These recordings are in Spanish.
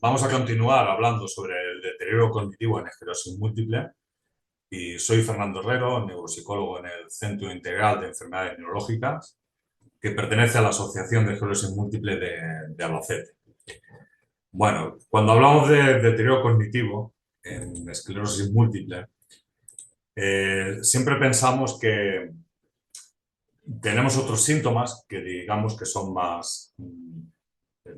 Vamos a continuar hablando sobre el deterioro cognitivo en esclerosis múltiple y soy Fernando Herrero, neuropsicólogo en el Centro Integral de Enfermedades Neurológicas, que pertenece a la Asociación de Esclerosis Múltiple de Albacete. Bueno, cuando hablamos de deterioro cognitivo en esclerosis múltiple, siempre pensamos que tenemos otros síntomas que digamos que son más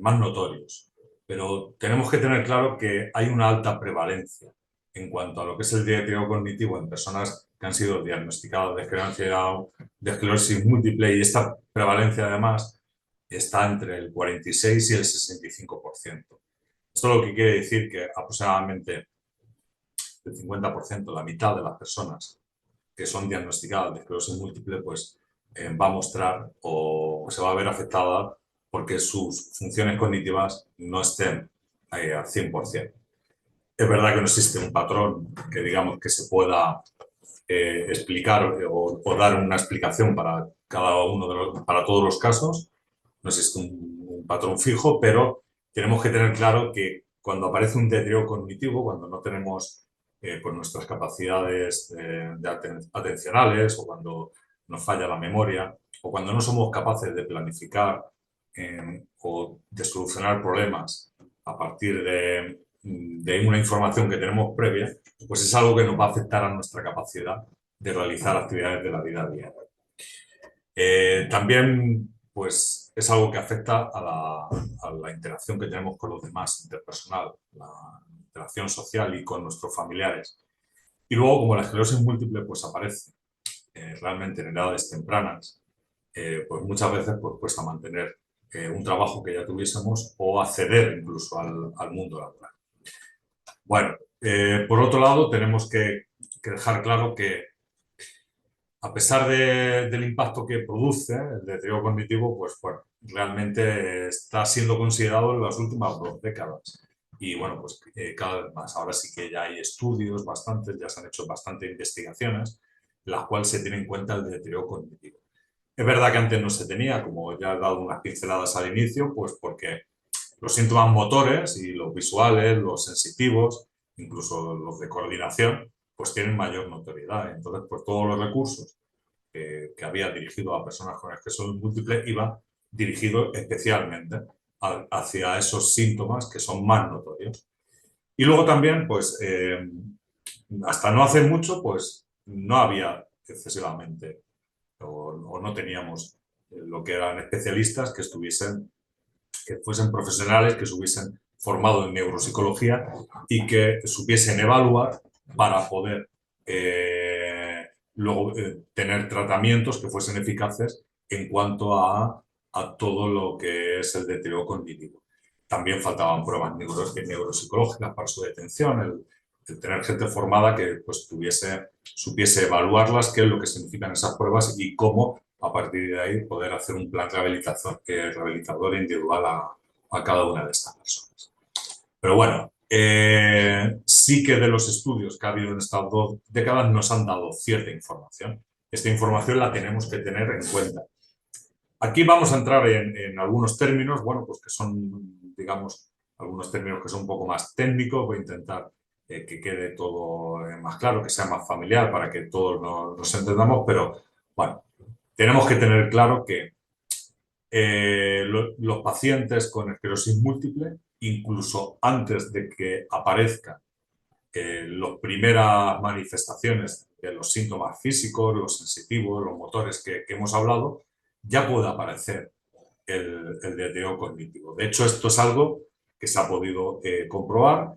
notorios. Pero tenemos que tener claro que hay una alta prevalencia en cuanto a lo que es el deterioro cognitivo en personas que han sido diagnosticadas de esclerosis múltiple, y esta prevalencia además está entre el 46 y el 65%. Esto lo que quiere decir que aproximadamente el 50%, la mitad de las personas que son diagnosticadas de esclerosis múltiple, pues va a mostrar o se va a ver afectada porque sus funciones cognitivas no estén al 100%. Es verdad que no existe un patrón que digamos que se pueda explicar o dar una explicación para cada uno para todos los casos. No existe un patrón fijo, pero tenemos que tener claro que cuando aparece un deterioro cognitivo, cuando no tenemos pues nuestras capacidades atencionales, o cuando nos falla la memoria, o cuando no somos capaces de planificar o de solucionar problemas a partir de una información que tenemos previa, pues es algo que nos va a afectar a nuestra capacidad de realizar actividades de la vida diaria. También, pues, es algo que afecta a la interacción que tenemos con los demás, interpersonal, la interacción social y con nuestros familiares. Y luego, como la esclerosis múltiple pues aparece realmente en edades tempranas, pues muchas veces pues, cuesta mantener un trabajo que ya tuviésemos o acceder incluso al mundo laboral. Bueno, por otro lado, tenemos que dejar claro que a pesar del impacto que produce el deterioro cognitivo, pues bueno, realmente está siendo considerado en las últimas 2 décadas. Y bueno, pues cada vez más. Ahora sí que ya hay estudios bastantes, ya se han hecho bastantes investigaciones, en las cuales se tiene en cuenta el deterioro cognitivo. Es verdad que antes no se tenía, como ya he dado unas pinceladas al inicio, pues porque los síntomas motores y los visuales, los sensitivos, incluso los de coordinación, pues tienen mayor notoriedad. Entonces, pues todos los recursos que había dirigido a personas con esclerosis múltiple iba dirigido especialmente hacia esos síntomas que son más notorios. Y luego también, pues, hasta no hace mucho, pues, no había excesivamente o no teníamos lo que eran especialistas que fuesen profesionales, que se hubiesen formado en neuropsicología y que supiesen evaluar para poder luego tener tratamientos que fuesen eficaces en cuanto a todo lo que es el deterioro cognitivo. También faltaban pruebas neuropsicológicas para su detención, el tener gente formada que pues, supiese evaluarlas, qué es lo que significan esas pruebas y cómo a partir de ahí poder hacer un plan rehabilitador individual a cada una de estas personas. Pero bueno, sí que de los estudios que ha habido en estas 2 décadas nos han dado cierta información. Esta información la tenemos que tener en cuenta. Aquí vamos a entrar en algunos términos, bueno, pues que son, digamos, algunos términos que son un poco más técnicos. Voy a intentar que quede todo más claro, que sea más familiar para que todos nos entendamos, pero bueno, tenemos que tener claro que los pacientes con esclerosis múltiple, incluso antes de que aparezcan las primeras manifestaciones de los síntomas físicos, los sensitivos, los motores que hemos hablado, ya puede aparecer el deterioro cognitivo. De hecho, esto es algo que se ha podido comprobar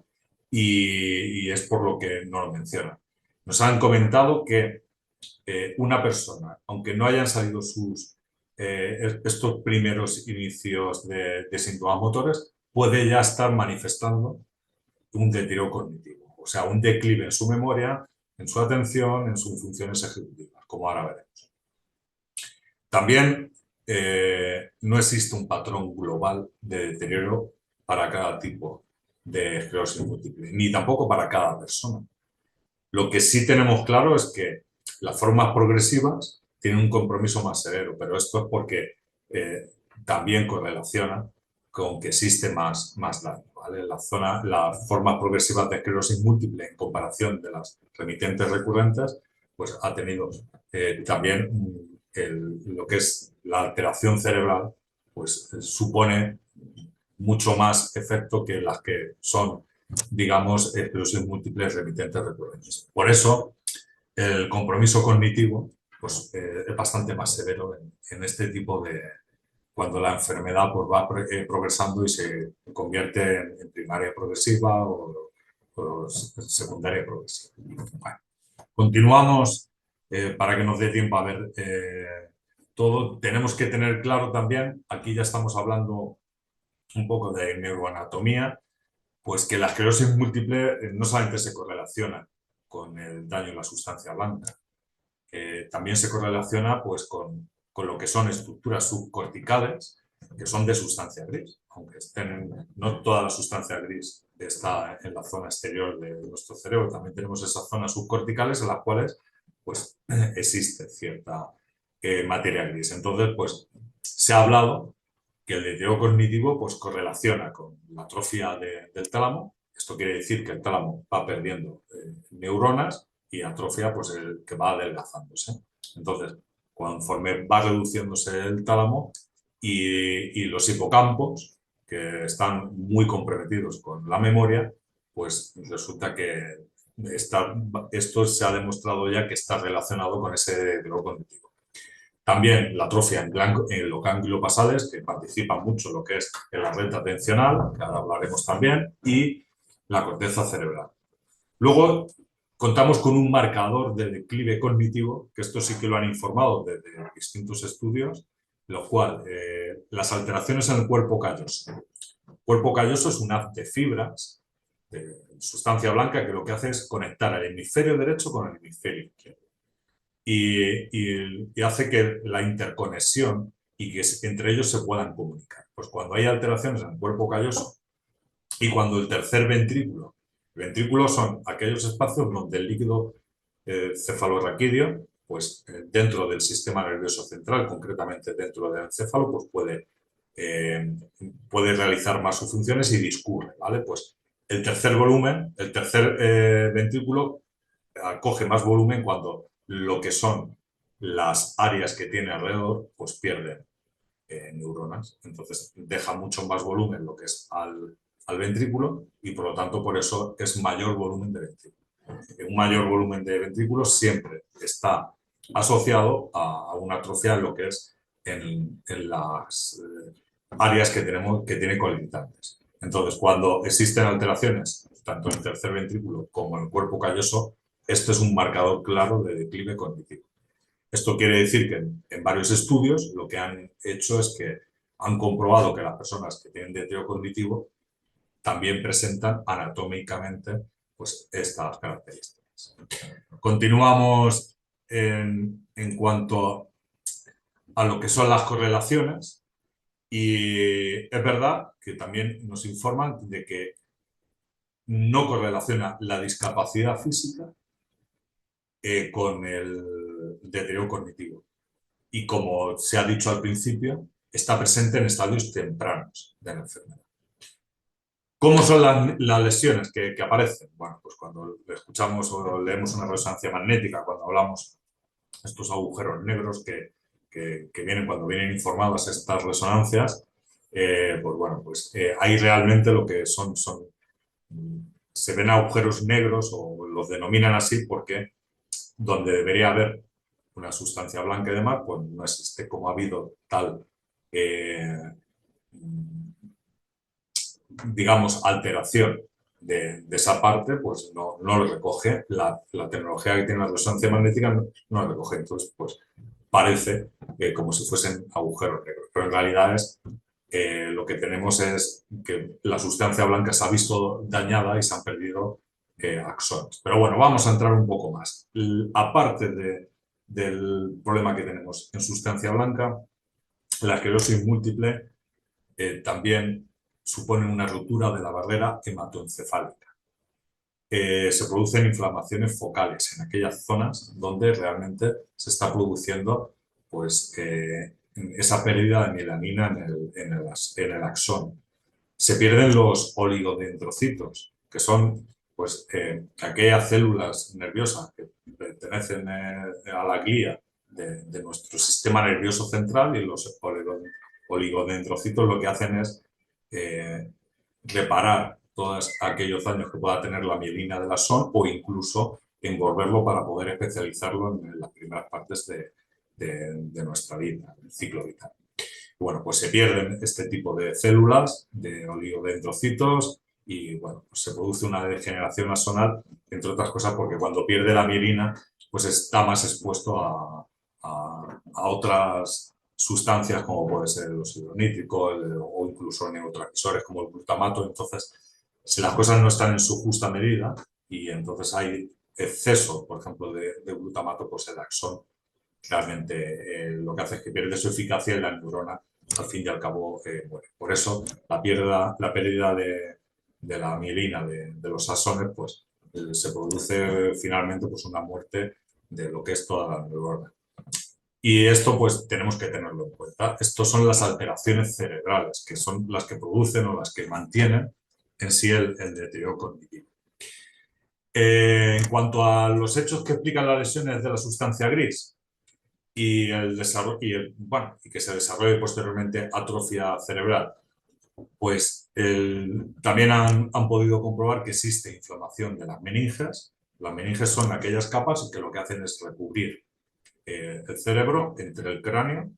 y es por lo que nos lo mencionan. Nos han comentado que una persona, aunque no hayan salido estos primeros inicios de síntomas motores, puede ya estar manifestando un deterioro cognitivo, o sea, un declive en su memoria, en su atención, en sus funciones ejecutivas, como ahora veremos. También no existe un patrón global de deterioro para cada tipo de esclerosis múltiple, ni tampoco para cada persona. Lo que sí tenemos claro es que las formas progresivas tienen un compromiso más severo, pero esto es porque también correlaciona con que existe más daño, ¿vale? ¿vale? Las formas progresivas de esclerosis múltiple en comparación de las remitentes recurrentes, pues ha tenido también lo que es la alteración cerebral, pues supone mucho más efecto que las que son, digamos, esclerosis múltiples remitentes recurrentes. Por eso, el compromiso cognitivo pues, es bastante más severo en este tipo de, cuando la enfermedad pues, va progresando y se convierte en primaria progresiva o secundaria progresiva. Bueno, continuamos para que nos dé tiempo a ver todo. Tenemos que tener claro también, aquí ya estamos hablando un poco de neuroanatomía, pues que la esclerosis múltiple no solamente se correlaciona con el daño en la sustancia blanca, también se correlaciona pues, con lo que son estructuras subcorticales, que son de sustancia gris, aunque no toda la sustancia gris está en la zona exterior de nuestro cerebro, también tenemos esas zonas subcorticales en las cuales pues, existe cierta materia gris. Entonces, pues, se ha hablado que el deterioro cognitivo pues, correlaciona con la atrofia del tálamo. Esto quiere decir que el tálamo va perdiendo neuronas y atrofia pues, el que va adelgazándose. Entonces, conforme va reduciéndose el tálamo y los hipocampos, que están muy comprometidos con la memoria, pues resulta que esto se ha demostrado ya que está relacionado con ese deterioro cognitivo. También la atrofia en los ganglios basales, que participan mucho en lo que es en la red atencional, que ahora hablaremos también, y la corteza cerebral. Luego, contamos con un marcador de declive cognitivo, que esto sí que lo han informado desde distintos estudios, lo cual, las alteraciones en el cuerpo calloso. El cuerpo calloso es un haz de fibras, de sustancia blanca, que lo que hace es conectar el hemisferio derecho con el hemisferio izquierdo. Y hace que la interconexión y que entre ellos se puedan comunicar. Pues cuando hay alteraciones en el cuerpo calloso y cuando el tercer ventrículo, ventrículos son aquellos espacios donde el líquido cefalorraquídeo, pues dentro del sistema nervioso central, concretamente dentro del encéfalo, pues puede realizar más sus funciones y discurre, ¿vale? Pues el tercer volumen, el tercer ventrículo acoge más volumen cuando lo que son las áreas que tiene alrededor, pues pierden neuronas. Entonces deja mucho más volumen lo que es al ventrículo y por lo tanto por eso es mayor volumen de ventrículo. Un mayor volumen de ventrículos siempre está asociado a una atrofia en lo que es en las áreas que tiene colitantes. Entonces, cuando existen alteraciones, tanto en el tercer ventrículo como en el cuerpo calloso, esto es un marcador claro de declive cognitivo. Esto quiere decir que en varios estudios lo que han hecho es que han comprobado que las personas que tienen deterioro cognitivo también presentan anatómicamente pues, estas características. Continuamos en cuanto a lo que son las correlaciones y es verdad que también nos informan de que no correlaciona la discapacidad física con el deterioro cognitivo. Y como se ha dicho al principio, está presente en estadios tempranos de la enfermedad. ¿Cómo son las lesiones que aparecen? Bueno, pues cuando escuchamos o leemos una resonancia magnética, cuando hablamos de estos agujeros negros que vienen cuando vienen informadas estas resonancias, pues bueno, pues ahí realmente lo que se ven agujeros negros o los denominan así porque donde debería haber una sustancia blanca y demás, pues no existe. Como ha habido tal, digamos, alteración de esa parte, pues no lo recoge. La tecnología que tiene la resonancia magnética no lo recoge. Entonces, pues parece como si fuesen agujeros negros. Pero en realidad lo que tenemos es que la sustancia blanca se ha visto dañada y se han perdido axones. Pero bueno, vamos a entrar un poco más. Aparte del problema que tenemos en sustancia blanca, la esclerosis múltiple también supone una ruptura de la barrera hematoencefálica. Se producen inflamaciones focales en aquellas zonas donde realmente se está produciendo pues, esa pérdida de melanina en el axón. se pierden los oligodendrocitos, que son pues, aquellas células nerviosas que pertenecen a la glía de nuestro sistema nervioso central, y los oligodendrocitos lo que hacen es reparar todos aquellos daños que pueda tener la mielina del axón, o incluso envolverlo para poder especializarlo en las primeras partes de nuestra vida, el ciclo vital. Bueno, pues se pierden este tipo de células, de oligodendrocitos, y bueno, pues se produce una degeneración axonal, entre otras cosas porque cuando pierde la mielina, pues está más expuesto a otras sustancias como puede ser el óxido nítrico o incluso neurotransmisores como el glutamato. Entonces, si las cosas no están en su justa medida y entonces hay exceso, por ejemplo, de glutamato, pues el axón realmente lo que hace es que pierde su eficacia y la neurona, al fin y al cabo, muere. Por eso, la pérdida de la mielina de los axones, pues se produce finalmente pues, una muerte de lo que es toda la neurona. Y esto, pues, tenemos que tenerlo en cuenta. Estos son las alteraciones cerebrales, que son las que producen o las que mantienen en sí el deterioro cognitivo. En cuanto a los hechos que explican las lesiones de la sustancia gris, y el desarrollo, y que se desarrolle posteriormente atrofia cerebral, pues también han podido comprobar que existe inflamación de las meninges. Las meninges son aquellas capas que lo que hacen es recubrir el cerebro entre el cráneo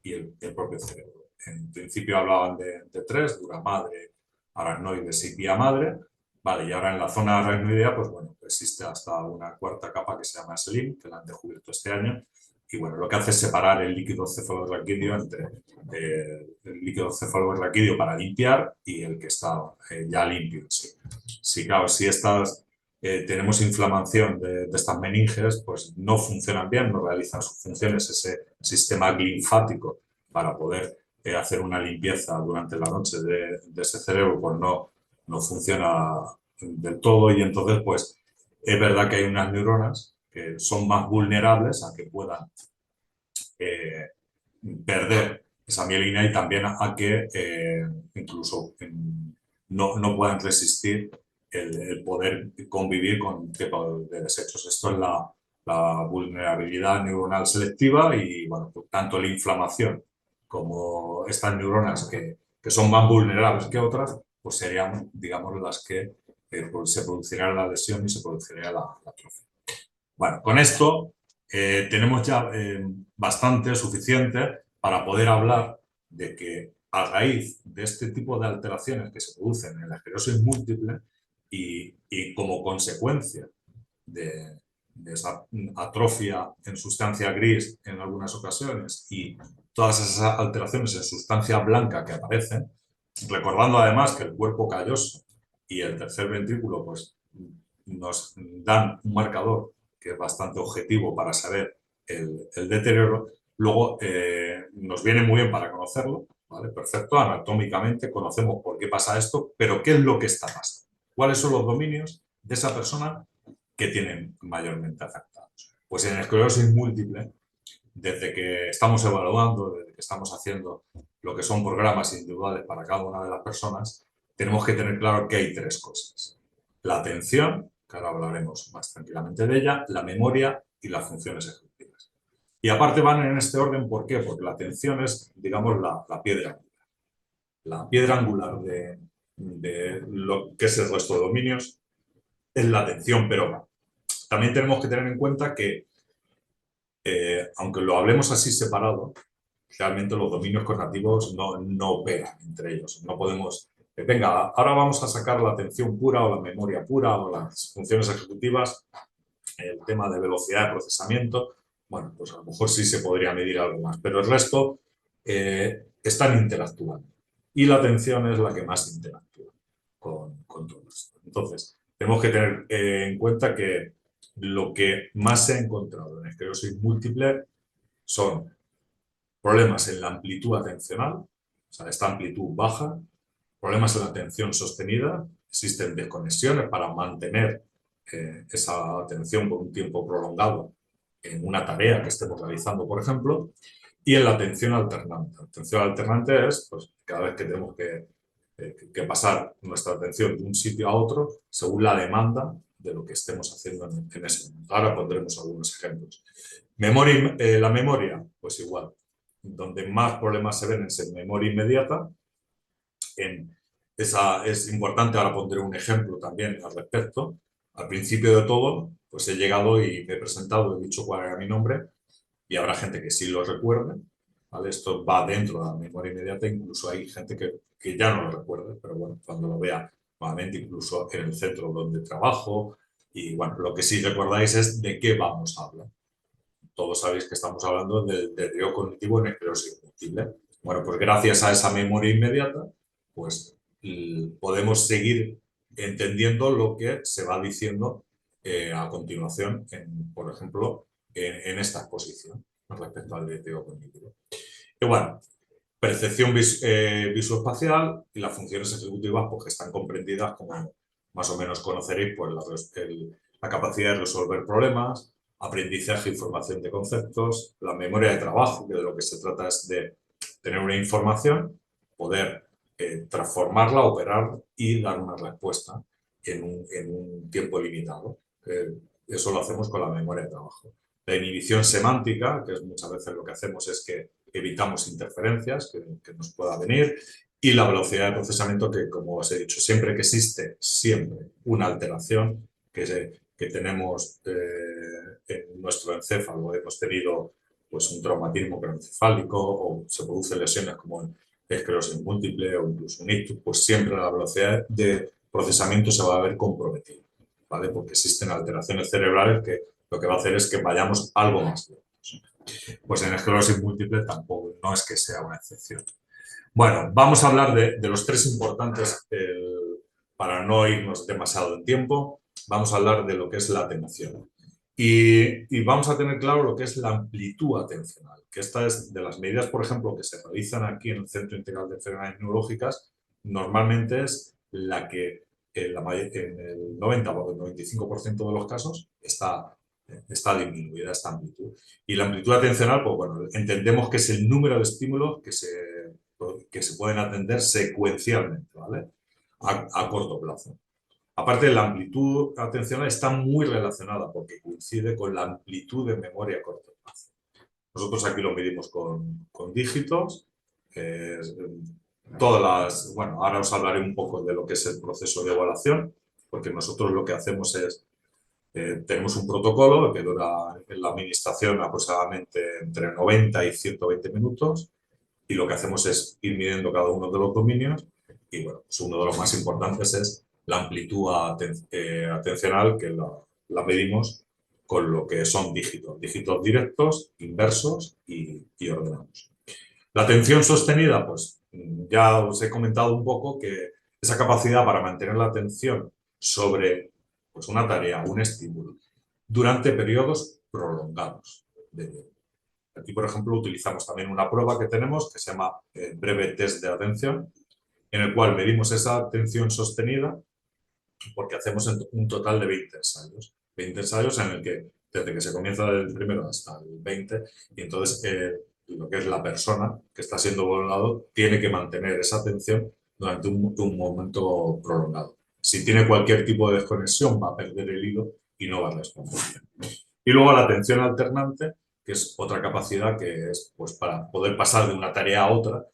y el propio cerebro. En principio hablaban de tres: dura madre, aracnoides y pía madre. Vale, y ahora en la zona aracnoidea, pues bueno, existe hasta una cuarta capa que se llama SLIM, que la han descubierto este año. Y bueno, lo que hace es separar el líquido cefalorraquídeo entre el líquido cefalorraquídeo para limpiar y el que está ya limpio. Sí. Sí, claro, si tenemos inflamación de estas meninges, pues no funcionan bien, no realizan sus funciones ese sistema linfático para poder hacer una limpieza durante la noche de ese cerebro, pues no funciona del todo, y entonces pues es verdad que hay unas neuronas que son más vulnerables a que puedan perder esa mielina, y también a que incluso no puedan resistir el poder convivir con tipo de desechos. Esto es la vulnerabilidad neuronal selectiva, y bueno, pues, tanto la inflamación como estas neuronas que son más vulnerables que otras, pues serían, digamos, las que pues se produciría la lesión y se produciría la atrofia. Bueno, con esto tenemos ya bastante, suficiente, para poder hablar de que a raíz de este tipo de alteraciones que se producen en la esclerosis múltiple y como consecuencia de esa atrofia en sustancia gris en algunas ocasiones y todas esas alteraciones en sustancia blanca que aparecen, recordando además que el cuerpo calloso y el tercer ventrículo pues, nos dan un marcador que es bastante objetivo para saber el deterioro. Luego nos viene muy bien para conocerlo, ¿vale? Perfecto, anatómicamente conocemos por qué pasa esto, pero ¿qué es lo que está pasando? ¿Cuáles son los dominios de esa persona que tienen mayormente afectados? Pues en esclerosis múltiple, desde que estamos evaluando, desde que estamos haciendo lo que son programas individuales para cada una de las personas, tenemos que tener claro que hay tres cosas: la atención, que ahora hablaremos más tranquilamente de ella, la memoria y las funciones ejecutivas. Y aparte van en este orden, ¿por qué? Porque la atención es, digamos, la piedra angular. La piedra angular de lo que es el resto de dominios es la atención, pero también tenemos que tener en cuenta que, aunque lo hablemos así separado, realmente los dominios cognitivos no operan entre ellos. No podemos, venga, ahora vamos a sacar la atención pura o la memoria pura o las funciones ejecutivas, el tema de velocidad de procesamiento. Bueno, pues a lo mejor sí se podría medir algo más, pero el resto están interactuando. Y la atención es la que más interactúa con todo esto. Entonces, tenemos que tener en cuenta que lo que más se ha encontrado en esclerosis múltiple son problemas en la amplitud atencional, o sea, esta amplitud baja, problemas en la atención sostenida, existen desconexiones para mantener esa atención por un tiempo prolongado en una tarea que estemos realizando, por ejemplo, y en la atención alternante. La atención alternante es, pues, cada vez que tenemos que que pasar nuestra atención de un sitio a otro según la demanda de lo que estemos haciendo en ese momento. Ahora pondremos algunos ejemplos. La memoria, pues igual. Donde más problemas se ven es en memoria inmediata. Esa es importante, ahora pondré un ejemplo también al respecto. Al principio de todo, pues he llegado y me he presentado, he dicho cuál era mi nombre, y habrá gente que sí lo recuerde, ¿vale? Esto va dentro de la memoria inmediata, incluso hay gente que ya no lo recuerde, pero bueno, cuando lo vea nuevamente, incluso en el centro donde trabajo, y bueno, lo que sí recordáis es de qué vamos a hablar. Todos sabéis que estamos hablando del deterioro cognitivo en esclerosis múltiple. Bueno, pues gracias a esa memoria inmediata, pues podemos seguir entendiendo lo que se va diciendo a continuación, por ejemplo, en esta exposición respecto al deterioro cognitivo. Y bueno, percepción visoespacial y las funciones ejecutivas pues, que están comprendidas, como más o menos conoceréis, pues la capacidad de resolver problemas, aprendizaje y formación de conceptos, la memoria de trabajo, que de lo que se trata es de tener una información, poder transformarla, operar y dar una respuesta en un tiempo limitado. Eso lo hacemos con la memoria de trabajo. La inhibición semántica, que es muchas veces lo que hacemos es que evitamos interferencias que nos pueda venir, y la velocidad de procesamiento que, como os he dicho, siempre que existe siempre una alteración que tenemos en nuestro encéfalo, hemos tenido pues, un traumatismo craneoencefálico o se producen lesiones como esclerosis múltiple o incluso un ictus, pues siempre la velocidad de procesamiento se va a ver comprometida, ¿vale? Porque existen alteraciones cerebrales que lo que va a hacer es que vayamos algo más lejos. Pues en esclerosis múltiple tampoco, no es que sea una excepción. Bueno, vamos a hablar de los tres importantes, para no irnos demasiado en tiempo, vamos a hablar de lo que es la atención. Y vamos a tener claro lo que es la amplitud atencional, que esta es de las medidas, por ejemplo, que se realizan aquí en el Centro Integral de Enfermedades Neurológicas, normalmente es la que en el 90 o el 95% de los casos está disminuida esta amplitud. Y la amplitud atencional, pues bueno, entendemos que es el número de estímulos que se pueden atender secuencialmente, ¿vale? A corto plazo. Aparte, la amplitud atencional está muy relacionada porque coincide con la amplitud de memoria a corto plazo. Nosotros aquí lo medimos con dígitos. Bueno, ahora os hablaré un poco de lo que es el proceso de evaluación, porque nosotros lo que hacemos es tenemos un protocolo que dura en la administración aproximadamente entre 90 y 120 minutos y lo que hacemos es ir midiendo cada uno de los dominios y bueno, pues uno de los más importantes es la amplitud atencional que la medimos con lo que son dígitos directos, inversos y ordenados. La atención sostenida, pues ya os he comentado un poco que esa capacidad para mantener la atención sobre pues, una tarea, un estímulo, durante periodos prolongados. Aquí, por ejemplo, utilizamos también una prueba que tenemos que se llama breve test de atención, en el cual medimos esa atención sostenida porque hacemos un total de 20 ensayos. 20 ensayos en el que, desde que se comienza del primero hasta el 20, y entonces lo que es la persona que está siendo evaluado tiene que mantener esa atención durante un momento prolongado. Si tiene cualquier tipo de desconexión, va a perder el hilo y no va a responder bien. Y luego la atención alternante, que es otra capacidad que es pues, para poder pasar de una tarea a otra.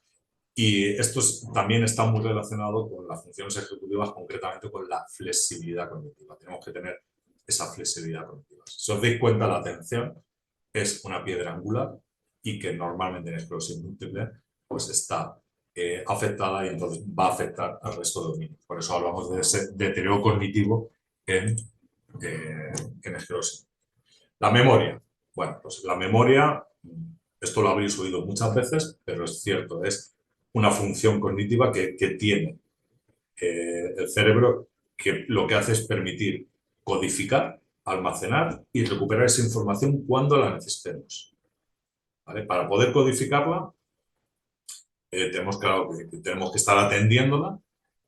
Y esto también está muy relacionado con las funciones ejecutivas, concretamente con la flexibilidad cognitiva. Tenemos que tener esa flexibilidad cognitiva. Si os dais cuenta, la atención es una piedra angular y que normalmente en esclerosis múltiple pues está afectada y entonces va a afectar al resto de dominios. Por eso hablamos de ese deterioro cognitivo en esclerosis. La memoria. Bueno, pues la memoria, esto lo habréis oído muchas veces, pero es cierto, es una función cognitiva que tiene el cerebro, que lo que hace es permitir codificar, almacenar y recuperar esa información cuando la necesitemos. ¿Vale? Para poder codificarla, claro, tenemos que estar atendiéndola,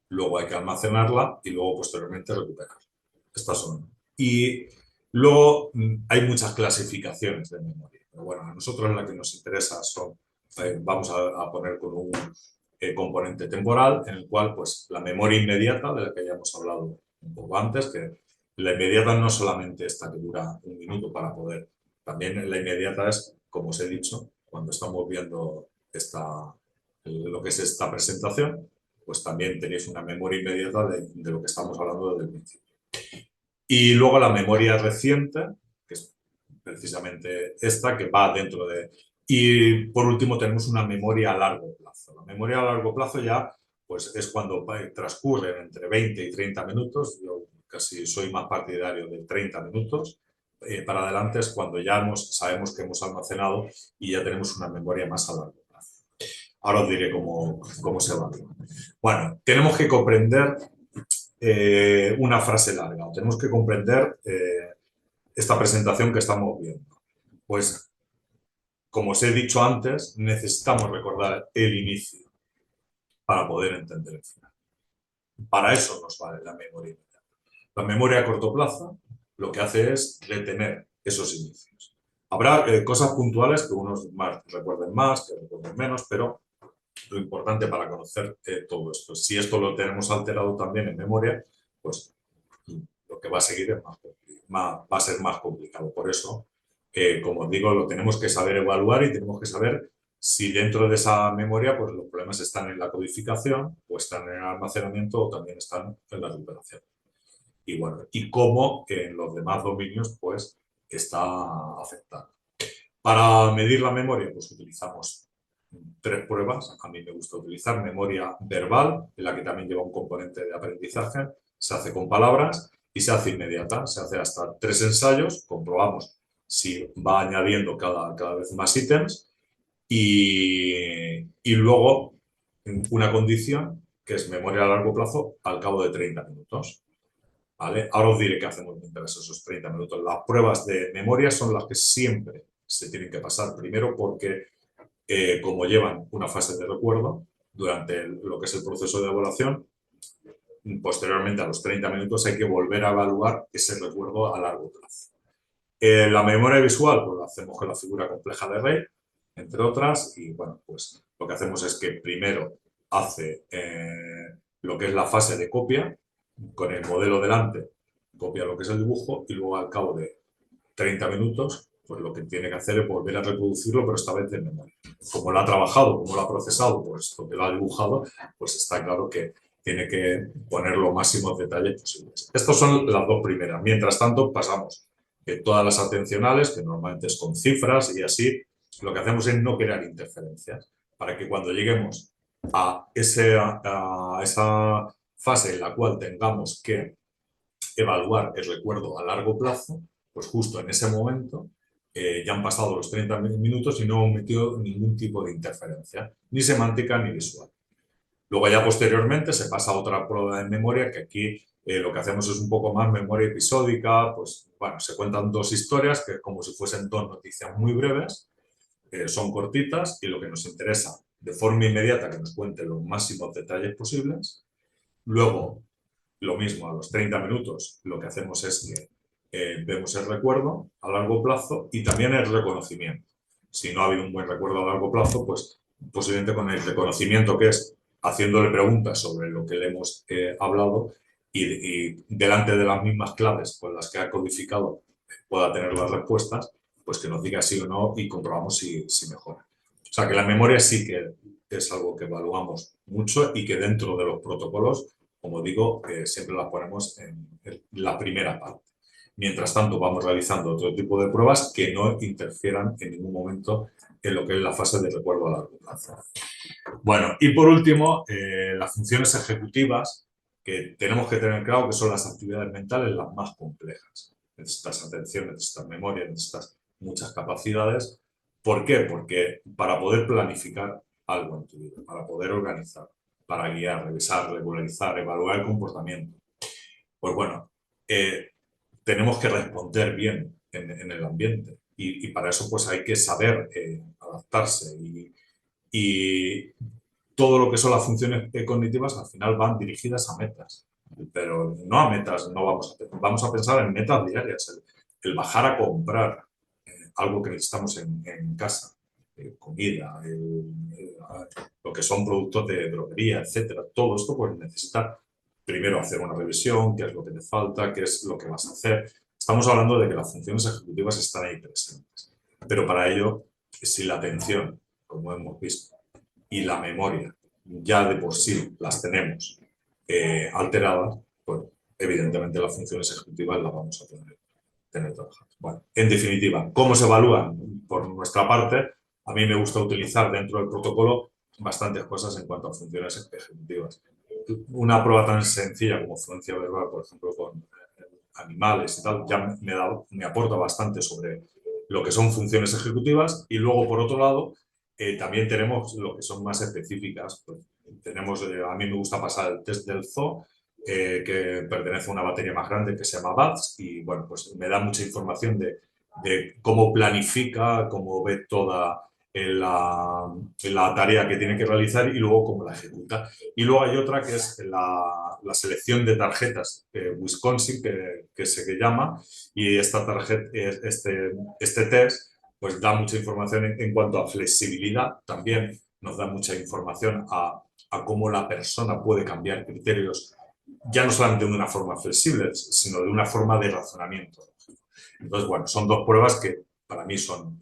luego hay que almacenarla y luego posteriormente recuperarla. Estas son. Y luego hay muchas clasificaciones de memoria. Pero bueno, a nosotros la que nos interesa son, vamos a poner con componente temporal, en el cual pues, la memoria inmediata, de la que ya hemos hablado un poco antes, que la inmediata no solamente esta que dura un minuto para poder, también la inmediata es, como os he dicho, cuando estamos viendo lo que es esta presentación, pues también tenéis una memoria inmediata de lo que estamos hablando desde el principio. Y luego la memoria reciente, que es precisamente esta, que va dentro de... Y por último tenemos una memoria a largo plazo. La memoria a largo plazo ya pues, es cuando transcurren entre 20 y 30 minutos. Yo casi soy más partidario de 30 minutos. Para adelante es cuando ya sabemos que hemos almacenado y ya tenemos una memoria más a largo plazo. Ahora os diré cómo se va. Bueno, tenemos que comprender una frase larga. Tenemos que comprender esta presentación que estamos viendo. Pues, como os he dicho antes, necesitamos recordar el inicio para poder entender el final. Para eso nos vale la memoria inmediata. La memoria a corto plazo lo que hace es retener esos inicios. Habrá cosas puntuales que unos recuerden más, que recuerden menos, pero lo importante para conocer todo esto. Si esto lo tenemos alterado también en memoria, pues lo que va a seguir es va a ser más complicado. Por eso, como os digo, lo tenemos que saber evaluar y tenemos que saber si dentro de esa memoria pues los problemas están en la codificación o están en el almacenamiento o también están en la recuperación. Y bueno, y cómo en los demás dominios pues está afectado. Para medir la memoria pues utilizamos 3 pruebas. A mí me gusta utilizar memoria verbal, en la que también lleva un componente de aprendizaje. Se hace con palabras y se hace inmediata. Se hace hasta 3 ensayos, comprobamos si va añadiendo cada vez más ítems y luego una condición que es memoria a largo plazo al cabo de 30 minutos. ¿Vale? Ahora os diré qué hacemos mientras esos 30 minutos. Las pruebas de memoria son las que siempre se tienen que pasar primero porque como llevan una fase de recuerdo durante lo que es el proceso de evaluación, posteriormente a los 30 minutos hay que volver a evaluar ese recuerdo a largo plazo. La memoria visual pues lo hacemos con la figura compleja de Rey, entre otras, y bueno, pues lo que hacemos es que primero hace lo que es la fase de copia, con el modelo delante, copia lo que es el dibujo y luego al cabo de 30 minutos, pues lo que tiene que hacer es volver a reproducirlo, pero esta vez en memoria. Como lo ha trabajado, como lo ha procesado, pues lo que lo ha dibujado, pues está claro que tiene que poner los máximos detalles posibles. Estas son las 2 primeras. Mientras tanto, pasamos todas las atencionales, que normalmente es con cifras y así, lo que hacemos es no crear interferencias, para que cuando lleguemos a esa fase en la cual tengamos que evaluar el recuerdo a largo plazo, pues justo en ese momento ya han pasado los 30 minutos y no hemos metido ningún tipo de interferencia, ni semántica ni visual. Luego ya posteriormente se pasa a otra prueba de memoria, que aquí lo que hacemos es un poco más memoria episódica, pues bueno, se cuentan 2 historias que como si fuesen 2 noticias muy breves, son cortitas y lo que nos interesa de forma inmediata que nos cuente los máximos detalles posibles. Luego, lo mismo, a los 30 minutos lo que hacemos es que vemos el recuerdo a largo plazo y también el reconocimiento. Si no ha habido un buen recuerdo a largo plazo, pues posiblemente con el reconocimiento, que es haciéndole preguntas sobre lo que le hemos hablado y delante de las mismas claves con las que ha codificado pueda tener las respuestas, pues que nos diga sí o no y comprobamos si mejora. O sea que la memoria sí que es algo que evaluamos mucho y que dentro de los protocolos, como digo, siempre las ponemos en la primera parte. Mientras tanto, vamos realizando otro tipo de pruebas que no interfieran en ningún momento en lo que es la fase de recuerdo a largo plazo. Bueno, y por último, las funciones ejecutivas, que tenemos que tener claro que son las actividades mentales las más complejas. Necesitas atención, necesitas memoria, necesitas muchas capacidades. ¿Por qué? Porque para poder planificar algo en tu vida, para poder organizar, para guiar, revisar, regularizar, evaluar el comportamiento, pues bueno, tenemos que responder bien en el ambiente y para eso pues hay que saber adaptarse y todo lo que son las funciones cognitivas al final van dirigidas a metas, pero no a metas, no vamos a pensar en metas diarias, el bajar a comprar algo que necesitamos en casa, comida, lo que son productos de droguería, etcétera. Todo esto pues necesita primero hacer una revisión, qué es lo que te falta, qué es lo que vas a hacer. Estamos hablando de que las funciones ejecutivas están ahí presentes, pero para ello, si la atención, como hemos visto, y la memoria ya de por sí las tenemos alteradas, pues evidentemente las funciones ejecutivas las vamos a tener trabajadas. Bueno, en definitiva, ¿cómo se evalúan? Por nuestra parte, a mí me gusta utilizar dentro del protocolo bastantes cosas en cuanto a funciones ejecutivas. Una prueba tan sencilla como fluencia verbal, por ejemplo, con animales y tal, ya me aporta bastante sobre lo que son funciones ejecutivas. Y luego, por otro lado, también tenemos lo que son más específicas. Pues, tenemos, a mí me gusta pasar el test del zoo, que pertenece a una batería más grande que se llama BATS, y bueno, pues me da mucha información de cómo planifica, cómo ve toda la tarea que tiene que realizar y luego cómo la ejecuta. Y luego hay otra que es la selección de tarjetas Wisconsin, que se llama, y esta tarjeta, este test pues da mucha información en cuanto a flexibilidad, también nos da mucha información a cómo la persona puede cambiar criterios, ya no solamente de una forma flexible, sino de una forma de razonamiento. Entonces, bueno, son dos pruebas que para mí son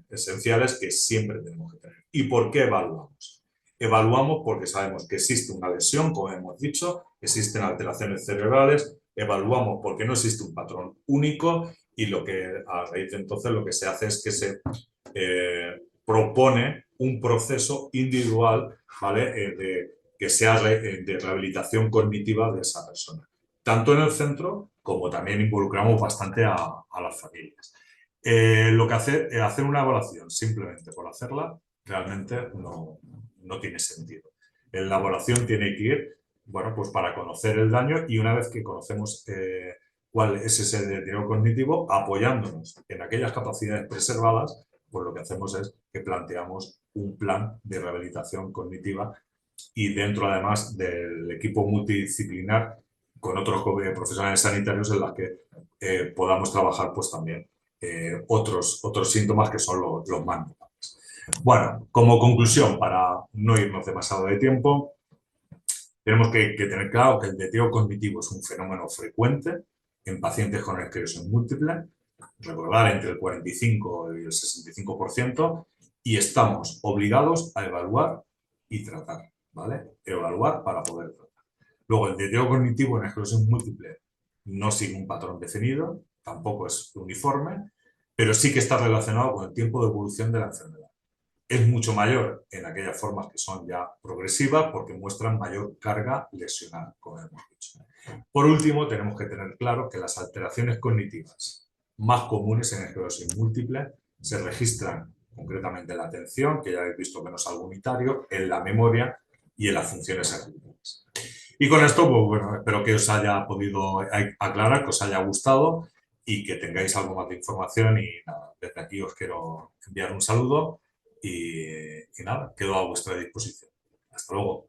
esenciales, que siempre tenemos que tener. ¿Y por qué evaluamos? Evaluamos porque sabemos que existe una lesión, como hemos dicho, existen alteraciones cerebrales, evaluamos porque no existe un patrón único, y lo que a raíz de entonces lo que se hace es que se propone un proceso individual, ¿vale? Que sea de rehabilitación cognitiva de esa persona, tanto en el centro como también involucramos bastante a las familias. Lo que hacer una evaluación simplemente por hacerla realmente no tiene sentido. La evaluación tiene que ir, bueno, pues para conocer el daño, y una vez que conocemos cuál es ese deterioro cognitivo, apoyándonos en aquellas capacidades preservadas, pues lo que hacemos es que planteamos un plan de rehabilitación cognitiva, y dentro además del equipo multidisciplinar con otros profesionales sanitarios en las que podamos trabajar pues también otros síntomas que son los más notables. Bueno, como conclusión, para no irnos demasiado de tiempo, tenemos que tener claro que el deterioro cognitivo es un fenómeno frecuente en pacientes con esclerosis múltiple, recordar entre el 45 y el 65%, y estamos obligados a evaluar y tratar, ¿vale? Evaluar para poder tratar. Luego, el deterioro cognitivo en esclerosis múltiple no sigue un patrón definido, tampoco es uniforme, pero sí que está relacionado con el tiempo de evolución de la enfermedad. Es mucho mayor en aquellas formas que son ya progresivas porque muestran mayor carga lesional, como hemos dicho. Por último, tenemos que tener claro que las alteraciones cognitivas más comunes en esclerosis múltiple se registran concretamente en la atención, que ya habéis visto que no es algo unitario, en la memoria y en las funciones ejecutivas. Y con esto, pues bueno, espero que os haya podido aclarar, que os haya gustado y que tengáis algo más de información. Y nada, desde aquí os quiero enviar un saludo y nada, quedo a vuestra disposición. Hasta luego.